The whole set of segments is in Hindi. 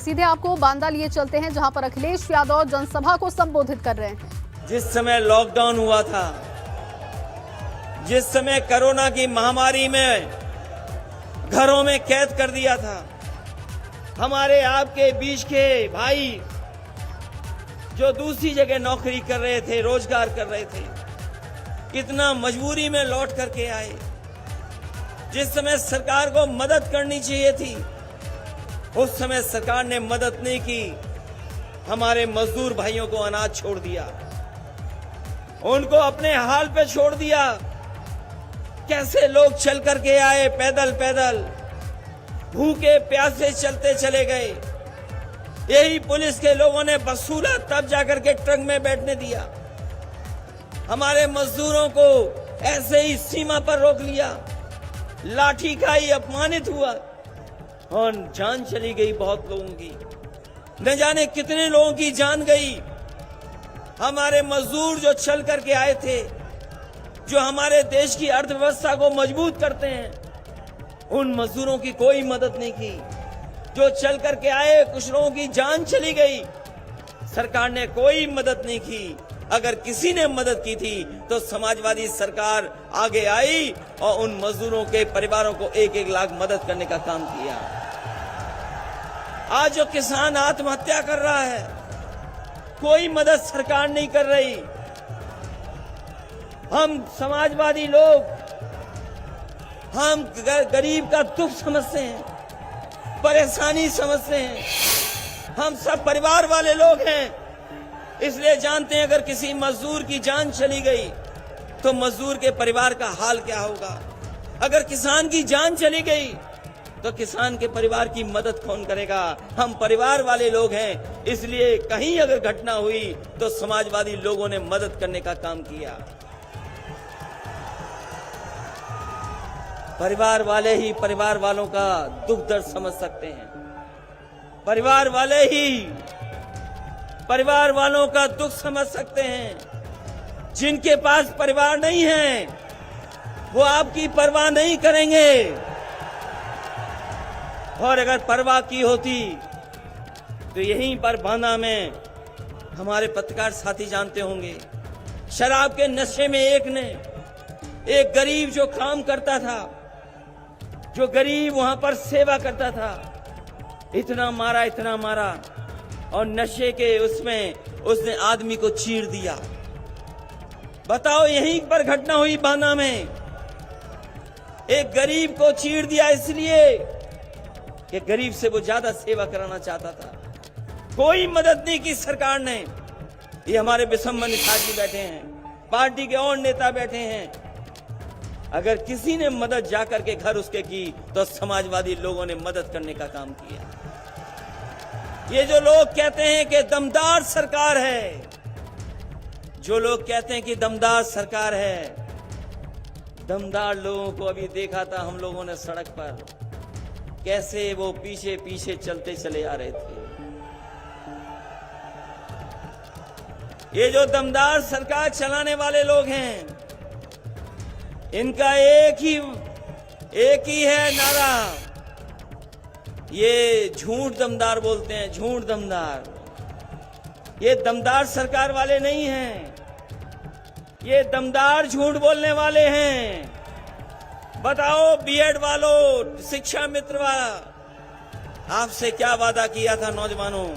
सीधे आपको बांदा लिए चलते हैं, जहां पर अखिलेश यादव जनसभा को संबोधित कर रहे हैं। जिस समय लॉकडाउन हुआ था, जिस समय कोरोना की महामारी में घरों में कैद कर दिया था, हमारे आपके बीच के भाई जो दूसरी जगह नौकरी कर रहे थे, रोजगार कर रहे थे, कितना मजबूरी में लौट करके आए। जिस समय सरकार को मदद करनी चाहिए थी, उस समय सरकार ने मदद नहीं की। हमारे मजदूर भाइयों को अनाज छोड़ दिया, उनको अपने हाल पे छोड़ दिया। कैसे लोग चल करके आए, पैदल पैदल भूखे प्यासे चलते चले गए। यही पुलिस के लोगों ने वसूला, तब जाकर के ट्रक में बैठने दिया। हमारे मजदूरों को ऐसे ही सीमा पर रोक लिया, लाठी खाई, अपमानित हुआ और जान चली गई बहुत लोगों की। न जाने कितने लोगों की जान गई। हमारे मजदूर जो चल करके आए थे, जो हमारे देश की अर्थव्यवस्था को मजबूत करते हैं, उन मजदूरों की कोई मदद नहीं की। जो चल करके आए, कुछ लोगों की जान चली गई, सरकार ने कोई मदद नहीं की। अगर किसी ने मदद की थी तो समाजवादी सरकार आगे आई और उन मजदूरों के परिवारों को 1-1 लाख मदद करने का काम किया। आज जो किसान आत्महत्या कर रहा है, कोई मदद सरकार नहीं कर रही। हम समाजवादी लोग, हम गरीब का दुख समझते हैं, परेशानी समझते हैं। हम सब परिवार वाले लोग हैं, इसलिए जानते हैं अगर किसी मजदूर की जान चली गई तो मजदूर के परिवार का हाल क्या होगा। अगर किसान की जान चली गई तो किसान के परिवार की मदद कौन करेगा। हम परिवार वाले लोग हैं, इसलिए कहीं अगर घटना हुई तो समाजवादी लोगों ने मदद करने का काम किया। परिवार वाले ही परिवार वालों का दुख दर्द समझ सकते हैं। परिवार वाले ही परिवार वालों का दुख समझ सकते हैं। जिनके पास परिवार नहीं है, वो आपकी परवाह नहीं करेंगे। और अगर परवाह की होती तो यहीं पर बांदा में हमारे पत्रकार साथी जानते होंगे, शराब के नशे में एक गरीब जो काम करता था, जो गरीब वहां पर सेवा करता था, इतना मारा और नशे के उसमें उसने आदमी को चीर दिया। बताओ, यहीं पर घटना हुई बांदा में। एक गरीब को चीर दिया इसलिए कि गरीब से वो ज्यादा सेवा कराना चाहता था। कोई मदद नहीं की सरकार ने। ये हमारे विसम्बन साथी बैठे हैं, पार्टी के और नेता बैठे हैं। अगर किसी ने मदद जाकर के घर उसके की तो समाजवादी लोगों ने मदद करने का काम किया। ये जो लोग कहते हैं कि दमदार सरकार है, जो लोग कहते हैं कि दमदार सरकार है, दमदार लोगों को अभी देखा था हम लोगों ने सड़क पर, कैसे वो पीछे पीछे चलते चले आ रहे थे। ये जो दमदार सरकार चलाने वाले लोग हैं, इनका एक ही है नारा, ये झूठ दमदार बोलते हैं, झूठ दमदार। ये दमदार सरकार वाले नहीं हैं, ये दमदार झूठ बोलने वाले हैं। बताओ बीएड वालों, शिक्षा मित्र वाला, आपसे क्या वादा किया था नौजवानों।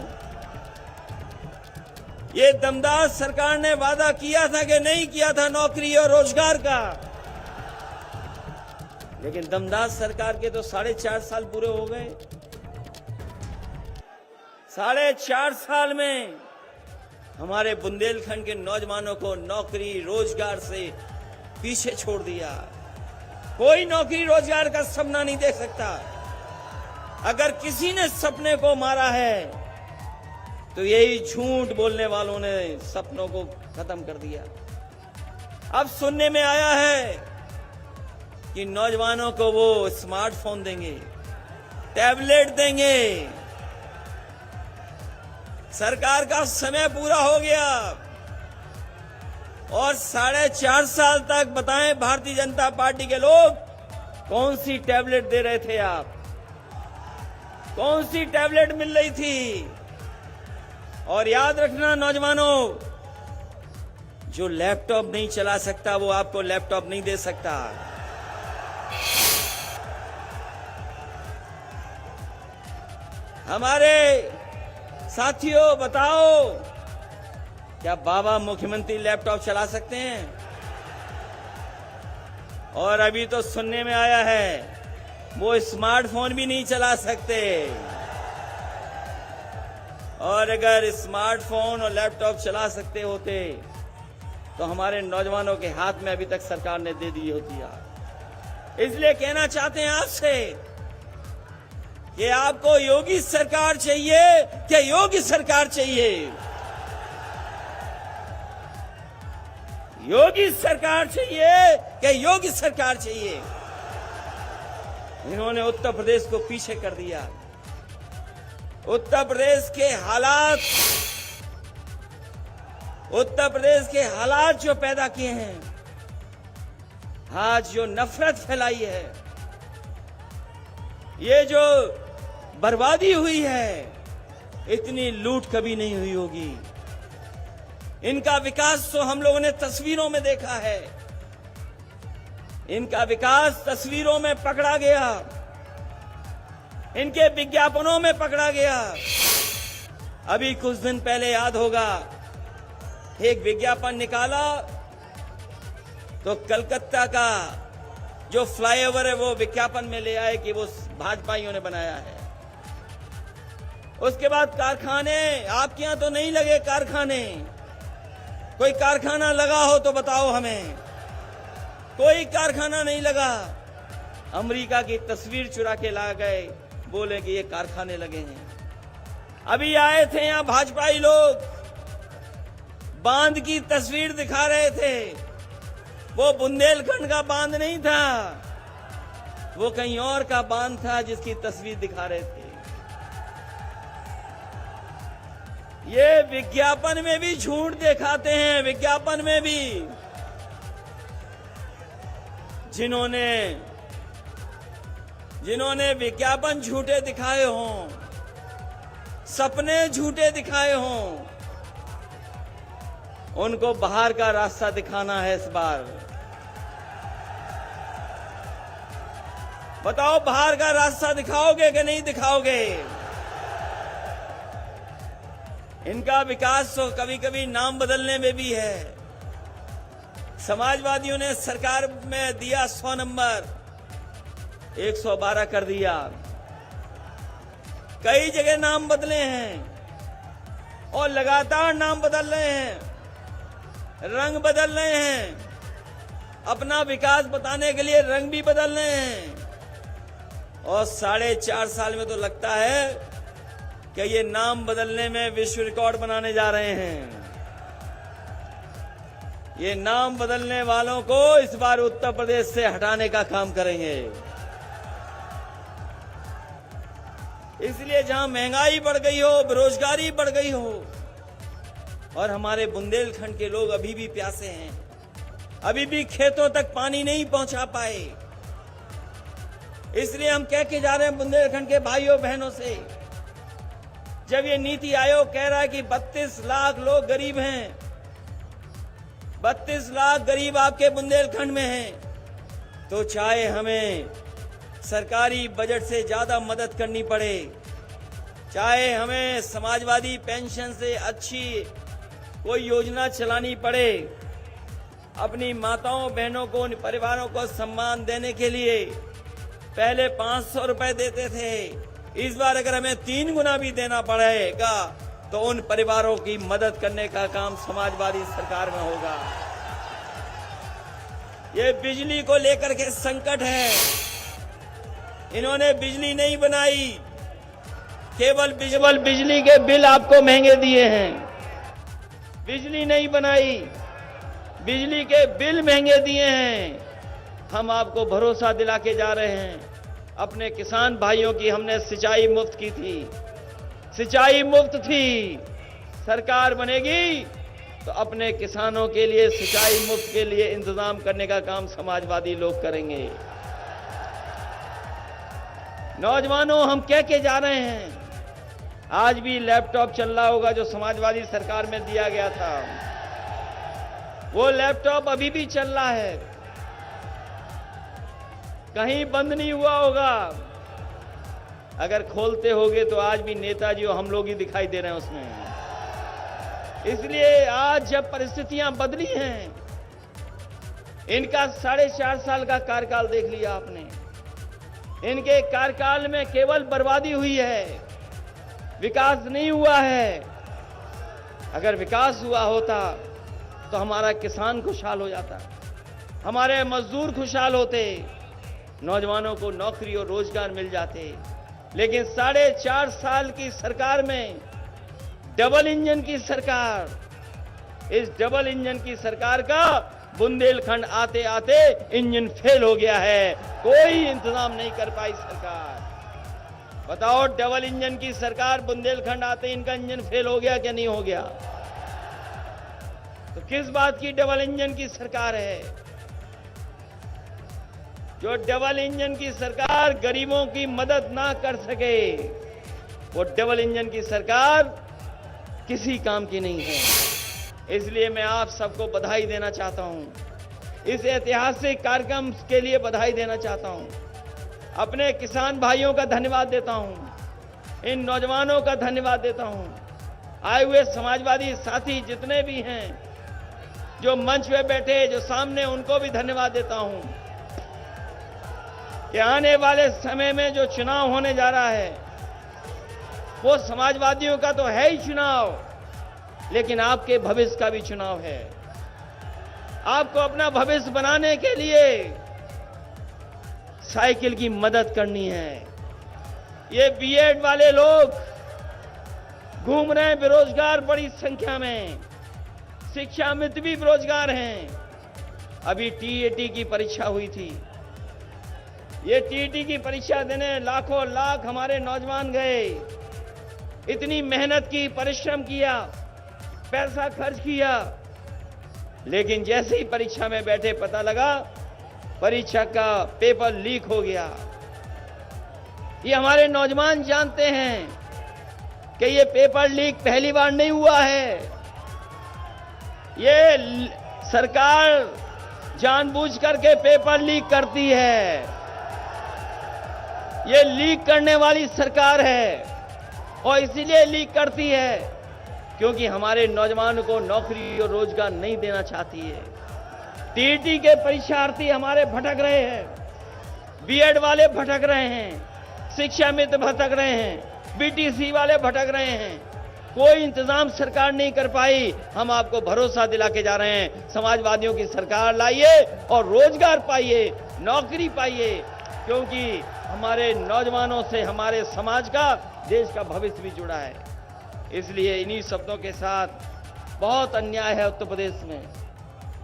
ये दमदार सरकार ने वादा किया था कि नहीं किया था नौकरी और रोजगार का। लेकिन दमदार सरकार के तो 4.5 साल पूरे हो गए। 4.5 साल में हमारे बुंदेलखंड के नौजवानों को नौकरी रोजगार से पीछे छोड़ दिया। कोई नौकरी रोजगार का सपना नहीं देख सकता। अगर किसी ने सपने को मारा है तो यही झूठ बोलने वालों ने सपनों को खत्म कर दिया। अब सुनने में आया है कि नौजवानों को वो स्मार्टफोन देंगे, टैबलेट देंगे। सरकार का समय पूरा हो गया और 4.5 साल तक बताएं भारतीय जनता पार्टी के लोग कौन सी टैबलेट दे रहे थे आप। कौन सी टैबलेट मिल रही थी। और याद रखना नौजवानों, जो लैपटॉप नहीं चला सकता वो आपको लैपटॉप नहीं दे सकता। हमारे साथियों बताओ, क्या बाबा मुख्यमंत्री लैपटॉप चला सकते हैं? और अभी तो सुनने में आया है वो स्मार्टफोन भी नहीं चला सकते। और अगर स्मार्टफोन और लैपटॉप चला सकते होते तो हमारे नौजवानों के हाथ में अभी तक सरकार ने दे दी होती है। इसलिए कहना चाहते हैं आपसे कि आपको योगी सरकार चाहिए क्या योगी सरकार चाहिए? योगी सरकार चाहिए क्या योगी सरकार चाहिए? इन्होंने उत्तर प्रदेश को पीछे कर दिया। उत्तर प्रदेश के हालात जो पैदा किए हैं, आज जो नफरत फैलाई है, ये जो बर्बादी हुई है, इतनी लूट कभी नहीं हुई होगी। इनका विकास तो हम लोगों ने तस्वीरों में देखा है। इनका विकास तस्वीरों में पकड़ा गया, इनके विज्ञापनों में पकड़ा गया। अभी कुछ दिन पहले याद होगा, एक विज्ञापन निकाला तो कलकत्ता का जो फ्लाईओवर है वो विज्ञापन में ले आए कि वो भाजपाइयों ने बनाया है। उसके बाद कारखाने, आपके यहां तो नहीं लगे कारखाने, कोई कारखाना लगा हो तो बताओ हमें। कोई कारखाना नहीं लगा। अमेरिका की तस्वीर चुरा के ला गए, बोले कि ये कारखाने लगे हैं। अभी आए थे यहां भाजपाई लोग, बांध की तस्वीर दिखा रहे थे। वो बुंदेलखंड का बांध नहीं था, वो कहीं और का बांध था जिसकी तस्वीर दिखा रहे थे। ये विज्ञापन में भी झूठ दिखाते हैं। विज्ञापन में भी जिन्होंने विज्ञापन झूठे दिखाए हों, सपने झूठे दिखाए हों, उनको बाहर का रास्ता दिखाना है इस बार। बताओ, बाहर का रास्ता दिखाओगे कि नहीं दिखाओगे? इनका विकास तो कभी कभी नाम बदलने में भी है। समाजवादियों ने सरकार में दिया 100 नंबर, 112 कर दिया। कई जगह नाम बदले हैं और लगातार नाम बदल रहे हैं, रंग बदल रहे हैं। अपना विकास बताने के लिए रंग भी बदल रहे हैं। और 4.5 साल में तो लगता है कि ये नाम बदलने में विश्व रिकॉर्ड बनाने जा रहे हैं। ये नाम बदलने वालों को इस बार उत्तर प्रदेश से हटाने का काम करेंगे। इसलिए जहां महंगाई बढ़ गई हो, बेरोजगारी बढ़ गई हो, और हमारे बुंदेलखंड के लोग अभी भी प्यासे हैं, अभी भी खेतों तक पानी नहीं पहुंचा पाए, इसलिए हम कह के जा रहे हैं बुंदेलखंड के भाइयों बहनों से, जब ये नीति आयोग कह रहा है कि 32 लाख लोग गरीब हैं, 32 लाख गरीब आपके बुंदेलखंड में हैं, तो चाहे हमें सरकारी बजट से ज्यादा मदद करनी पड़े, चाहे हमें समाजवादी पेंशन से अच्छी कोई योजना चलानी पड़े, अपनी माताओं बहनों को, उन परिवारों को सम्मान देने के लिए पहले 500 रुपए देते थे, इस बार अगर हमें 3 गुना भी देना पड़ेगा तो उन परिवारों की मदद करने का काम समाजवादी सरकार में होगा। ये बिजली को लेकर के संकट है। इन्होंने बिजली नहीं बनाई, केवल बिजली के बिल आपको महंगे दिए हैं। बिजली नहीं बनाई, बिजली के बिल महंगे दिए हैं। हम आपको भरोसा दिला के जा रहे हैं, अपने किसान भाइयों की हमने सिंचाई मुफ्त की थी, सिंचाई मुफ्त थी। सरकार बनेगी तो अपने किसानों के लिए सिंचाई मुफ्त के लिए इंतजाम करने का काम समाजवादी लोग करेंगे। नौजवानों, हम कह के जा रहे हैं, आज भी लैपटॉप चल रहा होगा जो समाजवादी सरकार में दिया गया था, वो लैपटॉप अभी भी चल रहा है, कहीं बंद नहीं हुआ होगा। अगर खोलते होगे तो आज भी नेताजी और हम लोग ही दिखाई दे रहे हैं उसमें। इसलिए आज जब परिस्थितियां बदली हैं, इनका 4.5 साल का कार्यकाल देख लिया आपने, इनके कार्यकाल में केवल बर्बादी हुई है, विकास नहीं हुआ है। अगर विकास हुआ होता तो हमारा किसान खुशहाल हो जाता, हमारे मजदूर खुशहाल होते, नौजवानों को नौकरी और रोजगार मिल जाते। लेकिन 4.5 साल की सरकार में डबल इंजन की सरकार, इस डबल इंजन की सरकार का बुंदेलखंड आते आते इंजन फेल हो गया है, कोई इंतजाम नहीं कर पाई सरकार। बताओ, डबल इंजन की सरकार बुंदेलखंड आते इनका इंजन फेल हो गया क्या नहीं हो गया? तो किस बात की डबल इंजन की सरकार है? जो डबल इंजन की सरकार गरीबों की मदद ना कर सके, वो डबल इंजन की सरकार किसी काम की नहीं है। इसलिए मैं आप सबको बधाई देना चाहता हूं, इस ऐतिहासिक कार्यक्रम के लिए बधाई देना चाहता हूं। अपने किसान भाइयों का धन्यवाद देता हूं, इन नौजवानों का धन्यवाद देता हूं, आए हुए समाजवादी साथी जितने भी हैं जो मंच पे बैठे, जो सामने, उनको भी धन्यवाद देता हूं कि आने वाले समय में जो चुनाव होने जा रहा है वो समाजवादियों का तो है ही चुनाव, लेकिन आपके भविष्य का भी चुनाव है। आपको अपना भविष्य बनाने के लिए साइकिल की मदद करनी है। ये बीएड वाले लोग घूम रहे हैं बेरोजगार बड़ी संख्या में, शिक्षा मित्र भी बेरोजगार हैं। अभी टीएटी की परीक्षा हुई थी, ये टीटी की परीक्षा देने लाखों लाख हमारे नौजवान गए, इतनी मेहनत की, परिश्रम किया, पैसा खर्च किया, लेकिन जैसे ही परीक्षा में बैठे पता लगा परीक्षा का पेपर लीक हो गया। ये हमारे नौजवान जानते हैं कि ये पेपर लीक पहली बार नहीं हुआ है, ये सरकार जानबूझ करके पेपर लीक करती है, ये लीक करने वाली सरकार है और इसीलिए लीक करती है क्योंकि हमारे नौजवानों को नौकरी और रोजगार नहीं देना चाहती है। टीटी के परीक्षार्थी हमारे भटक रहे हैं, बीएड वाले भटक रहे हैं, शिक्षा मित्र भटक रहे हैं, बीटीसी वाले भटक रहे हैं, कोई इंतजाम सरकार नहीं कर पाई। हम आपको भरोसा दिला के जा रहे हैं, समाजवादियों की सरकार लाइए और रोजगार पाइए, नौकरी पाइए, क्योंकि हमारे नौजवानों से हमारे समाज का, देश का भविष्य भी जुड़ा है। इसलिए इन्हीं शब्दों के साथ, बहुत अन्याय है उत्तर प्रदेश में,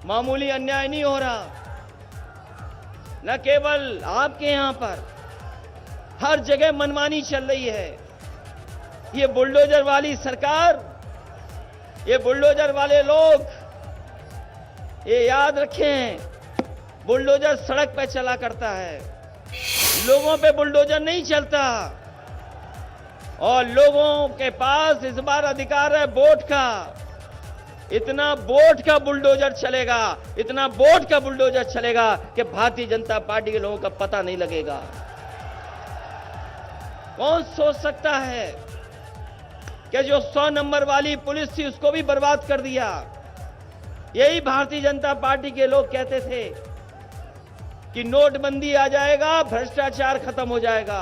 मामूली अन्याय नहीं हो रहा, न केवल आपके यहां पर, हर जगह मनमानी चल रही है। ये बुलडोजर वाली सरकार, ये बुलडोजर वाले लोग, ये याद रखें, बुलडोजर सड़क पे चला करता है, लोगों पे बुलडोजर नहीं चलता। और लोगों के पास इस बार अधिकार है वोट का, इतना वोट का बुलडोजर चलेगा, इतना वोट का बुलडोजर चलेगा कि भारतीय जनता पार्टी के लोगों का पता नहीं लगेगा। कौन सोच सकता है कि जो 100 नंबर वाली पुलिस थी उसको भी बर्बाद कर दिया। यही भारतीय जनता पार्टी के लोग कहते थे कि नोटबंदी आ जाएगा, भ्रष्टाचार खत्म हो जाएगा,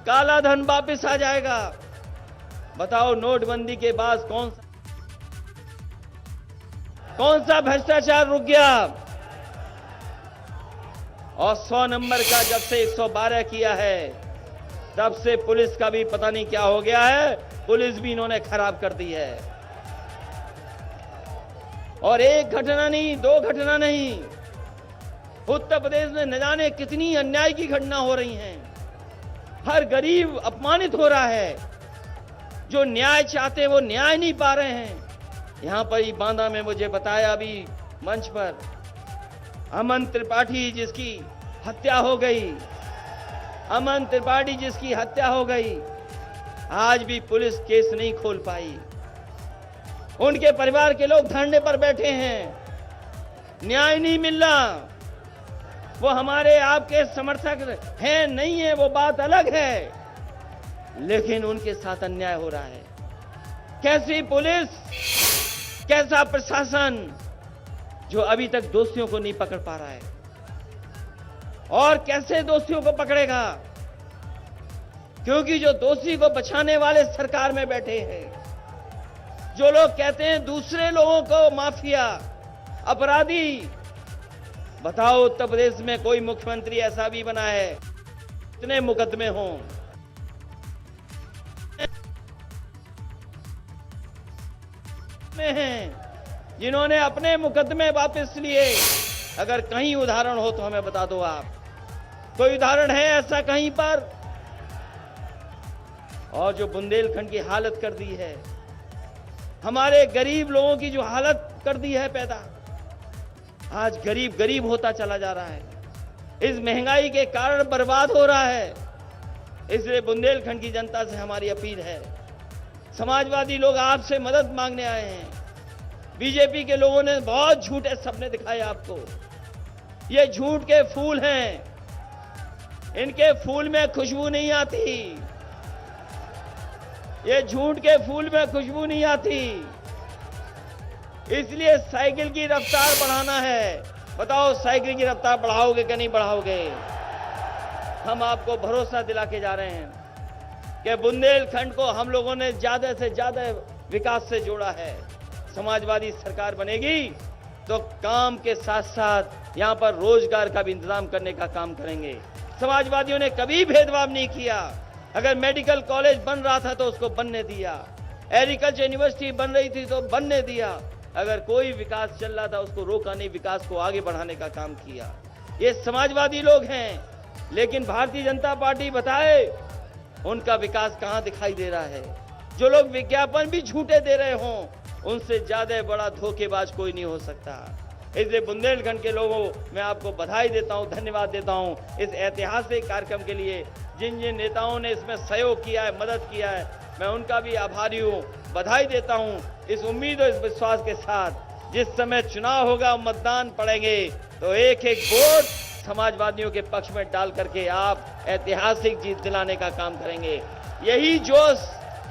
काला धन वापस आ जाएगा। बताओ, नोटबंदी के बाद कौन सा भ्रष्टाचार रुक गया? और 100 नंबर का जब से 112 किया है, तब से पुलिस का भी पता नहीं क्या हो गया है, पुलिस भी इन्होंने खराब कर दी है। और एक घटना नहीं, 2 घटना नहीं, उत्तर प्रदेश में न जाने कितनी अन्याय की घटना हो रही हैं। हर गरीब अपमानित हो रहा है, जो न्याय चाहते वो न्याय नहीं पा रहे हैं। यहां पर ही बांदा में मुझे बताया अभी मंच पर, अमन त्रिपाठी जिसकी हत्या हो गई, अमन त्रिपाठी जिसकी हत्या हो गई, आज भी पुलिस केस नहीं खोल पाई। उनके परिवार के लोग धरने पर बैठे हैं, न्याय नहीं मिल रहा। वो हमारे आपके समर्थक हैं नहीं है, वो बात अलग है, लेकिन उनके साथ अन्याय हो रहा है। कैसी पुलिस, कैसा प्रशासन जो अभी तक दोषियों को नहीं पकड़ पा रहा है, और कैसे दोषियों को पकड़ेगा? क्योंकि जो दोषी को बचाने वाले सरकार में बैठे हैं, जो लोग कहते हैं दूसरे लोगों को माफिया, अपराधी। बताओ उत्तर प्रदेश में कोई मुख्यमंत्री ऐसा भी बना है इतने मुकदमे हों? में हैं जिन्होंने अपने मुकदमे वापस लिए। अगर कहीं उदाहरण हो तो हमें बता दो आप, कोई उदाहरण है ऐसा कहीं पर? और जो बुंदेलखंड की हालत कर दी है, हमारे गरीब लोगों की जो हालत कर दी है पैदा, आज गरीब गरीब होता चला जा रहा है, इस महंगाई के कारण बर्बाद हो रहा है। इसलिए बुंदेलखंड की जनता से हमारी अपील है, समाजवादी लोग आपसे मदद मांगने आए हैं। बीजेपी के लोगों ने बहुत झूठे सपने दिखाए आपको, ये झूठ के फूल हैं, इनके फूल में खुशबू नहीं आती, ये झूठ के फूल में खुशबू नहीं आती। इसलिए साइकिल की रफ्तार बढ़ाना है। बताओ साइकिल की रफ्तार बढ़ाओगे कि नहीं बढ़ाओगे? हम आपको भरोसा दिला के जा रहे हैं कि बुंदेलखंड को हम लोगों ने ज्यादा से ज्यादा विकास से जोड़ा है। समाजवादी सरकार बनेगी तो काम के साथ साथ यहां पर रोजगार का भी इंतजाम करने का काम करेंगे। समाजवादियों ने कभी भेदभाव नहीं किया। अगर मेडिकल कॉलेज बन रहा था तो उसको बनने दिया, एग्रीकल्चर यूनिवर्सिटी बन रही थी तो बनने दिया। अगर कोई विकास चल रहा था उसको रोका नहीं, विकास को आगे बढ़ाने का काम किया। ये समाजवादी लोग हैं, लेकिन भारतीय जनता पार्टी बताए उनका विकास कहां दिखाई दे रहा है? जो लोग विज्ञापन भी झूठे दे रहे हों, उनसे ज्यादा बड़ा धोखेबाज कोई नहीं हो सकता। इसलिए बुंदेलखंड के लोगों मैं आपको बधाई देता हूं, धन्यवाद देता हूं इस ऐतिहासिक कार्यक्रम के लिए। जिन जिन नेताओं ने इसमें सहयोग किया है, मदद किया है, मैं उनका भी आभारी हूं, बधाई देता हूं। इस उम्मीद और इस विश्वास के साथ जिस समय चुनाव होगा, मतदान पड़ेंगे, तो एक एक वोट समाजवादियों के पक्ष में डाल करके आप ऐतिहासिक जीत दिलाने का काम करेंगे। यही जोश,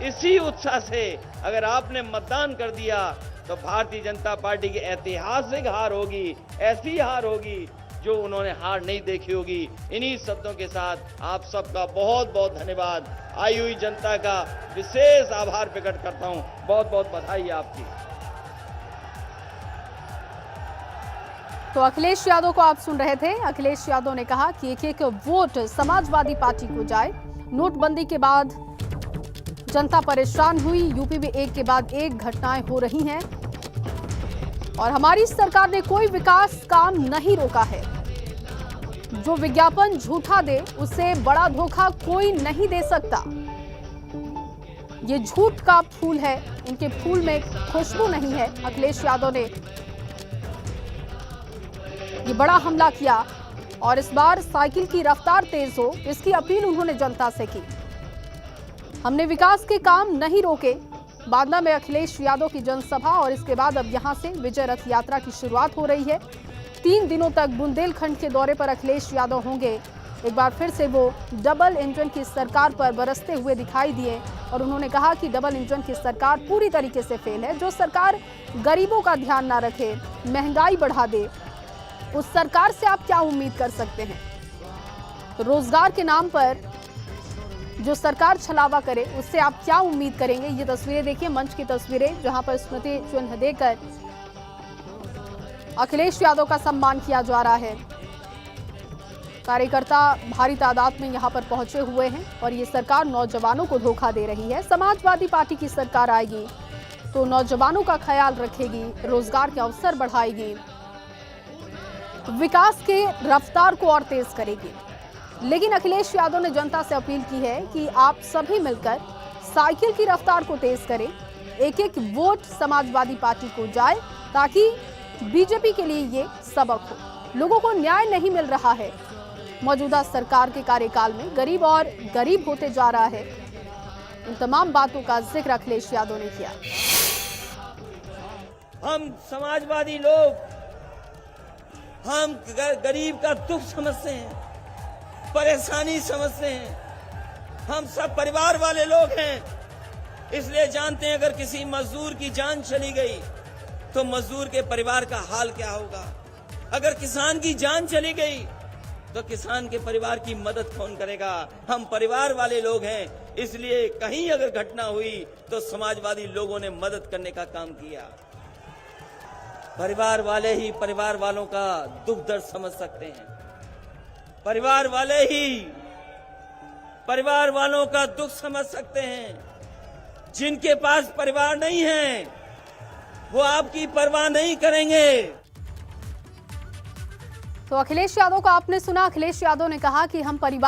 इसी उत्साह से अगर आपने मतदान कर दिया तो भारतीय जनता पार्टी की ऐतिहासिक हार होगी, ऐसी हार होगी जो उन्होंने हार नहीं देखी होगी। इन्हीं शब्दों के साथ आप सबका बहुत बहुत धन्यवाद, आई हुई जनता का विशेष आभार प्रकट करता हूं। बहुत बहुत बधाई आपकी। तो अखिलेश यादव को आप सुन रहे थे। अखिलेश यादव ने कहा कि एक एक वोट समाजवादी पार्टी को जाए। नोटबंदी के बाद जनता परेशान हुई, यूपी में एक के बाद एक घटनाएं हो रही हैं और हमारी सरकार ने कोई विकास काम नहीं रोका है। जो विज्ञापन झूठा दे उससे बड़ा धोखा कोई नहीं दे सकता। ये झूठ का फूल है, इनके फूल में खुशबू नहीं है। अखिलेश यादव ने ये बड़ा हमला किया और इस बार साइकिल की रफ्तार तेज हो, इसकी अपील उन्होंने जनता से की। हमने विकास के काम नहीं रोके। बांदा में अखिलेश यादव की जनसभा और इसके बाद अब यहां से विजय रथ यात्रा की शुरुआत हो रही है। 3 दिनों तक बुंदेलखंड के दौरे पर अखिलेश यादव होंगे। एक बार फिर से वो डबल इंजन की सरकार पर बरसते हुए दिखाई दिए और उन्होंने कहा कि डबल इंजन की सरकार पूरी तरीके से फेल है। जो सरकार गरीबों का ध्यान ना रखे, महंगाई बढ़ा दे, उस सरकार से आप क्या उम्मीद कर सकते हैं? रोजगार के नाम पर जो सरकार छलावा करे, उससे आप क्या उम्मीद करेंगे? ये तस्वीरें देखिए, मंच की तस्वीरें, जहां पर स्मृति चिन्ह देकर अखिलेश यादव का सम्मान किया जा रहा है। कार्यकर्ता भारी तादाद में यहां पर पहुंचे हुए हैं और ये सरकार नौजवानों को धोखा दे रही है। समाजवादी पार्टी की सरकार आएगी तो नौजवानों का ख्याल रखेगी, रोजगार के अवसर बढ़ाएगी, विकास के रफ्तार को और तेज करेगी। लेकिन अखिलेश यादव ने जनता से अपील की है कि आप सभी मिलकर साइकिल की रफ्तार को तेज करें। एक एक वोट समाजवादी पार्टी को जाए ताकि बीजेपी के लिए ये सबक हो। लोगों को न्याय नहीं मिल रहा है, मौजूदा सरकार के कार्यकाल में गरीब और गरीब होते जा रहा है। इन तमाम बातों का जिक्र अखिलेश यादव ने किया। हम समाजवादी लोग हम गरीब का दुख समझते हैं, परेशानी समझते हैं। हम सब परिवार वाले लोग हैं, इसलिए जानते हैं अगर किसी मजदूर की जान चली गई तो मजदूर के परिवार का हाल क्या होगा। अगर किसान की जान चली गई तो किसान के परिवार की मदद कौन करेगा। हम परिवार वाले लोग हैं, इसलिए कहीं अगर घटना हुई तो समाजवादी लोगों ने मदद करने का काम किया। परिवार वाले ही परिवार वालों का दुख दर्द समझ सकते हैं। परिवार वाले ही परिवार वालों का दुख समझ सकते हैं। जिनके पास परिवार नहीं है वो आपकी परवाह नहीं करेंगे। तो अखिलेश यादव को आपने सुना। अखिलेश यादव ने कहा कि हम परिवार